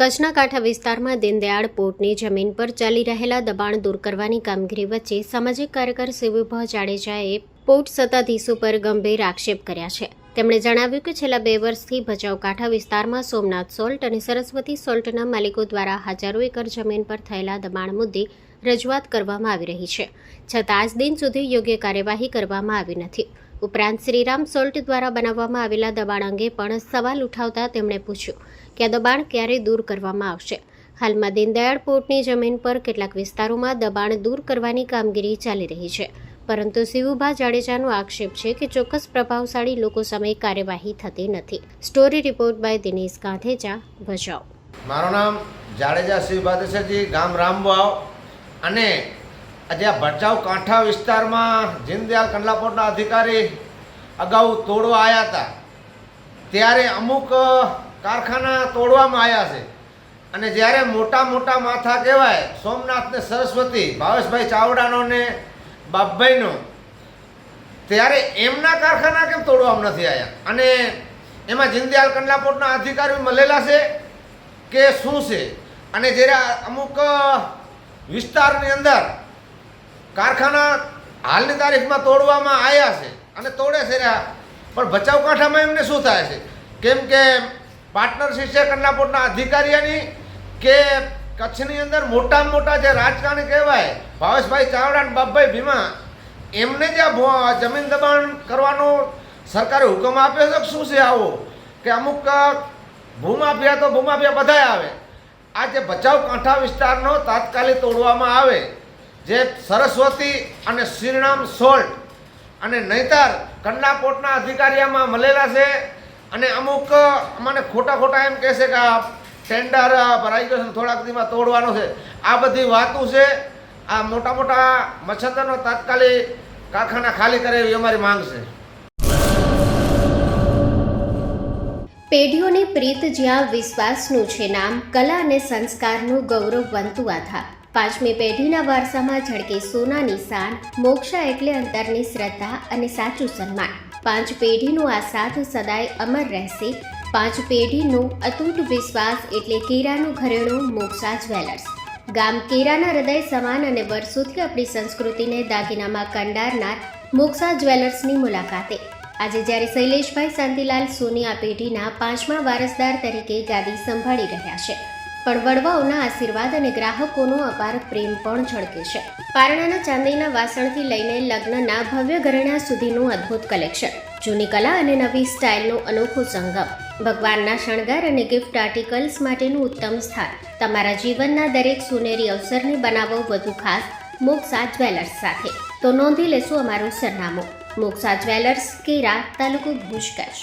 કચ્છના કાંઠા વિસ્તારમાં દીનદયાળ પોર્ટની જમીન પર ચાલી રહેલા દબાણ દૂર કરવાની કામગીરી વચ્ચે સામાજિક કાર્યકર શિવભા જાડેજાએ પોર્ટ સત્તાધીશો પર ગંભીર આક્ષેપ કર્યા છે। તેમણે જણાવ્યું કે છેલ્લા 2 વર્ષથી ભચાઉ કાંઠા વિસ્તારમાં સોમનાથ સોલ્ટ અને સરસ્વતી સોલ્ટના માલિકો દ્વારા હજારો એકર જમીન પર થયેલા દબાણ મુદ્દે રજૂઆત કરવામાં આવી રહી છે, છતાં આજ દિન સુધી યોગ્ય કાર્યવાહી કરવામાં આવી નથી। ઉપરાંત શ્રીરામ સોલ્ટ દ્વારા બનાવવામાં આવેલા દબાણ અંગે પણ સવાલ ઉઠાવતા તેમણે પૂછ્યું કે આ દબાણ ક્યારે દૂર કરવામાં આવશે। હાલમાં દીનદયાળ પોર્ટની જમીન પર કેટલાક વિસ્તારોમાં દબાણ દૂર કરવાની કામગીરી ચાલી રહી છે, પરંતુ શિવભા જાડેજાનો આક્ષેપ છે કે ચોક્કસ પ્રભાવશાળી લોકો સામે કાર્યવાહી થતી નથી। Story report by Dinesh Kantheja, Bhachau. મારું નામ જાડેજા શિવભા દેસાઈજી, ગામ રામવાવ। અને આજે આ ભચાઉ કાંઠા વિસ્તારમાં દીનદયાળ કંડલાપોર્ટના અધિકારી અગાઉ તોડવા આવ્યા હતા, ત્યારે અમુક કારખાના તોડવામાં આવ્યા છે। અને જ્યારે મોટા મોટા માથા કહેવાય સોમનાથ ને સરસ્વતી, ભાવેશભાઈ ચાવડાનો ને બાપભાઈનો, ત્યારે એમના કારખાના કેમ તોડવામાં નથી આવ્યા? અને એમાં દીનદયાળ કંડલાપોર્ટના અધિકારીઓ મળેલા છે કે શું છે? અને જ્યારે અમુક વિસ્તારની અંદર કારખાના હાલની તારીખમાં તોડવામાં આવ્યા છે અને તોડે છે રહ્યા, પણ ભચાઉ કાંઠામાં એમને શું થાય છે? કેમ કે પાર્ટનરશીપ છે કંડલાપોર્ટના અધિકારીઓની કે કચ્છની અંદર મોટા મોટા જે રાજકારણી કહેવાય ભાવેશભાઈ ચાવડા અને બાપભાઈ ભીમા, એમને જે જમીન દબાણ કરવાનો સરકારે હુકમ આપ્યો છે? શું છે આવો કે અમુક ભૂમાફિયા તો ભૂમાફિયા બધાય આવે, આ જે ભચાઉ કાંઠા વિસ્તારનો તાત્કાલિક તોડવામાં આવે, જે સરસ્વતી અને શ્રીરામ સોલ્ટ અને નહીતર કંડલાપોર્ટના અધિકારીઓમાં મળેલા છે। અને અમુક અમને ખોટા એમ કહે છે કે આ ટેન્ડર ભરાઈ ગયો છે, થોડાક દીમાં તોડવાનો છે। આ બધી વાતો છે। આ મોટા મોટા મચ્છરદારનો તાત્કાલિક કારખાના ખાલી કરે એવી અમારી માંગ છે। પેઢીઓની પ્રીત જ્યાં વિશ્વાસનું છે નામ, કલા અને સંસ્કારનું ગૌરવવંતું આધાર। 5મી પેઢીના વારસામાં ઝળકે સોનાની શાન, મોક્ષા એટલે અંતરની શ્રદ્ધા અને સાચું સન્માન। 5 પેઢીનો આ સાથ સદાય અમર રહેશે। 5 પેઢીનો અતૂટ વિશ્વાસ એટલે કેરાનું ઘરેણું મોક્ષા જ્વેલર્સ। ગામ કેરાના હૃદય સમાન અને વર્ષોથી આપણી સંસ્કૃતિને દાગીનામાં કંડારનાર મોક્ષા જ્વેલર્સની મુલાકાતે આજે જ્યારે શૈલેષભાઈ શાંતિલાલ સોની આ પેઢીના 5મા વારસદાર તરીકે ગાદી સંભાળી રહ્યા છે, પણ વડવાઓના આશીર્વાદ અને ગ્રાહકોનો અપાર પ્રેમ પણ ઝળકે છે। પારણાના ચાંદીના વાસણથી લઈને લગ્નના ભવ્ય ઘરેણા સુધીનું અદ્ભુત કલેક્શન, જૂની કલા અને નવી સ્ટાઇલનો અનોખો સંગમ, ભગવાનના શણગાર અને ગિફ્ટ આર્ટિકલ્સ માટેનું ઉત્તમ સ્થાન। તમારા જીવનના દરેક સોનેરી અવસરને બનાવો વધુ ખાસ મોક્ષા જ્વેલર્સ સાથે। તો નોંધી લેશો અમારું સરનામું: મોક્ષા જ્વેલર્સ, કેરા, તાલુકો ભુજ, કચ્છ।